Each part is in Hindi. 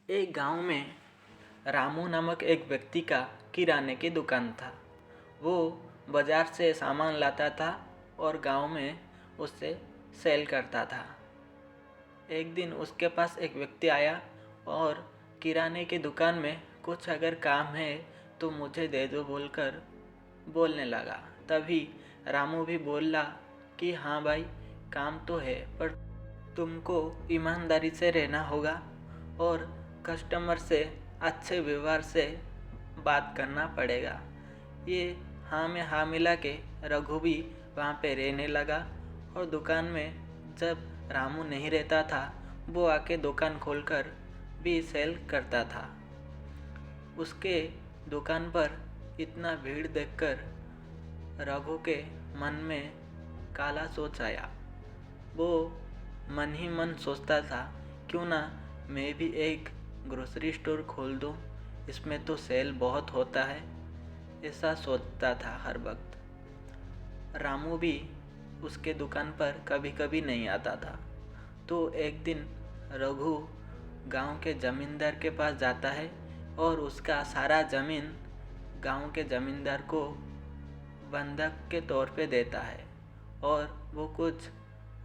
एक गांव में रामू नामक एक व्यक्ति का किराने की दुकान था। वो बाजार से सामान लाता था और गांव में उससे सेल करता था। एक दिन उसके पास एक व्यक्ति आया और किराने की दुकान में कुछ अगर काम है तो मुझे दे दो बोलकर बोलने लगा। तभी रामू भी बोला कि हाँ भाई, काम तो है पर तुमको ईमानदारी से रहना होगा और कस्टमर से अच्छे व्यवहार से बात करना पड़ेगा। ये हाँ में हाँ मिला के रघु भी वहाँ पे रहने लगा और दुकान में जब रामू नहीं रहता था वो आके दुकान खोलकर भी सेल करता था। उसके दुकान पर इतना भीड़ देखकर रघु के मन में काला सोच आया। वो मन ही मन सोचता था, क्यों ना मैं भी एक ग्रोसरी स्टोर खोल दूँ, इसमें तो सेल बहुत होता है, ऐसा सोचता था हर वक्त। रामू भी उसके दुकान पर कभी कभी नहीं आता था। तो एक दिन रघु गांव के ज़मींदार के पास जाता है और उसका सारा ज़मीन गांव के ज़मींदार को बंधक के तौर पे देता है और वो कुछ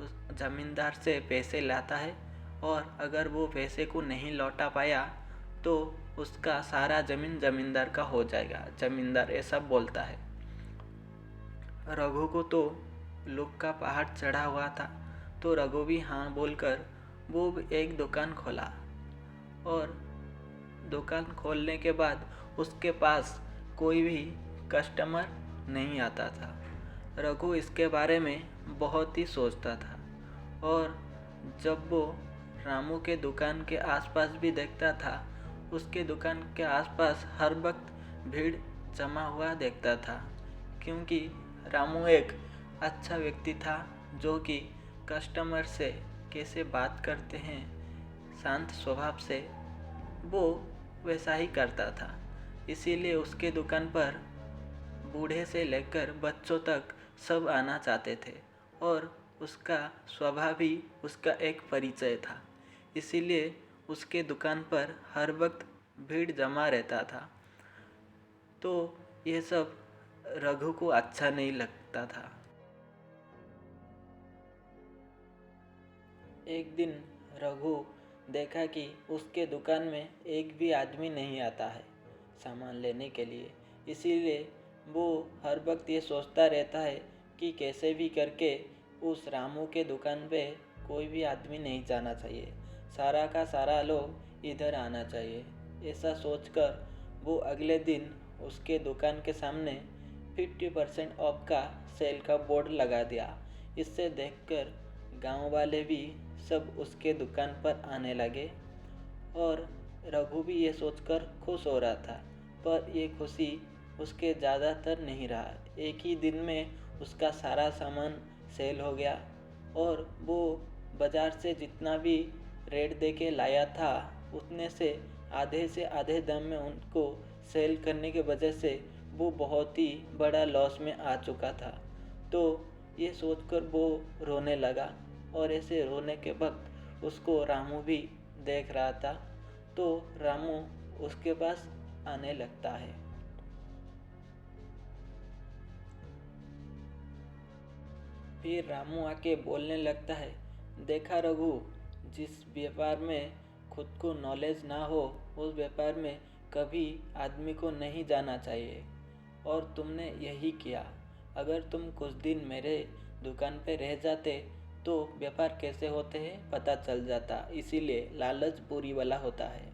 उस ज़मींदार से पैसे लाता है और अगर वो पैसे को नहीं लौटा पाया तो उसका सारा ज़मीन ज़मींदार का हो जाएगा। ज़मींदार ऐसा बोलता है। रघु को तो लुक का पहाड़ चढ़ा हुआ था, तो रघु भी हाँ बोलकर वो एक दुकान खोला और दुकान खोलने के बाद उसके पास कोई भी कस्टमर नहीं आता था। रघु इसके बारे में बहुत ही सोचता था और जब वो रामू के दुकान के आसपास भी देखता था, उसके दुकान के आसपास हर वक्त भीड़ जमा हुआ देखता था, क्योंकि रामू एक अच्छा व्यक्ति था जो कि कस्टमर से कैसे बात करते हैं शांत स्वभाव से, वो वैसा ही करता था। इसीलिए उसके दुकान पर बूढ़े से लेकर बच्चों तक सब आना चाहते थे और उसका स्वभाव ही उसका एक परिचय था। इसीलिए उसके दुकान पर हर वक्त भीड़ जमा रहता था। तो ये सब रघु को अच्छा नहीं लगता था। एक दिन रघु देखा कि उसके दुकान में एक भी आदमी नहीं आता है सामान लेने के लिए। इसीलिए वो हर वक्त ये सोचता रहता है कि कैसे भी करके उस रामू के दुकान पे कोई भी आदमी नहीं जाना चाहिए, सारा का सारा लोग इधर आना चाहिए। ऐसा सोचकर वो अगले दिन उसके दुकान के सामने 50% ऑफ का सेल का बोर्ड लगा दिया। इससे देखकर गांव वाले भी सब उसके दुकान पर आने लगे और रघु भी ये सोचकर खुश हो रहा था। पर ये खुशी उसके ज़्यादातर नहीं रहा। एक ही दिन में उसका सारा सामान सेल हो गया और वो बाज़ार से जितना भी रेट दे के लाया था उतने से आधे दाम में उनको सेल करने के वजह से वो बहुत ही बड़ा लॉस में आ चुका था। तो ये सोचकर वो रोने लगा और ऐसे रोने के वक्त उसको रामू भी देख रहा था। तो रामू उसके पास आने लगता है। फिर रामू आके बोलने लगता है, देखा रघु, जिस व्यापार में खुद को नॉलेज ना हो उस व्यापार में कभी आदमी को नहीं जाना चाहिए और तुमने यही किया। अगर तुम कुछ दिन मेरे दुकान पे रह जाते तो व्यापार कैसे होते हैं पता चल जाता। इसीलिए लालच बुरी वाला होता है।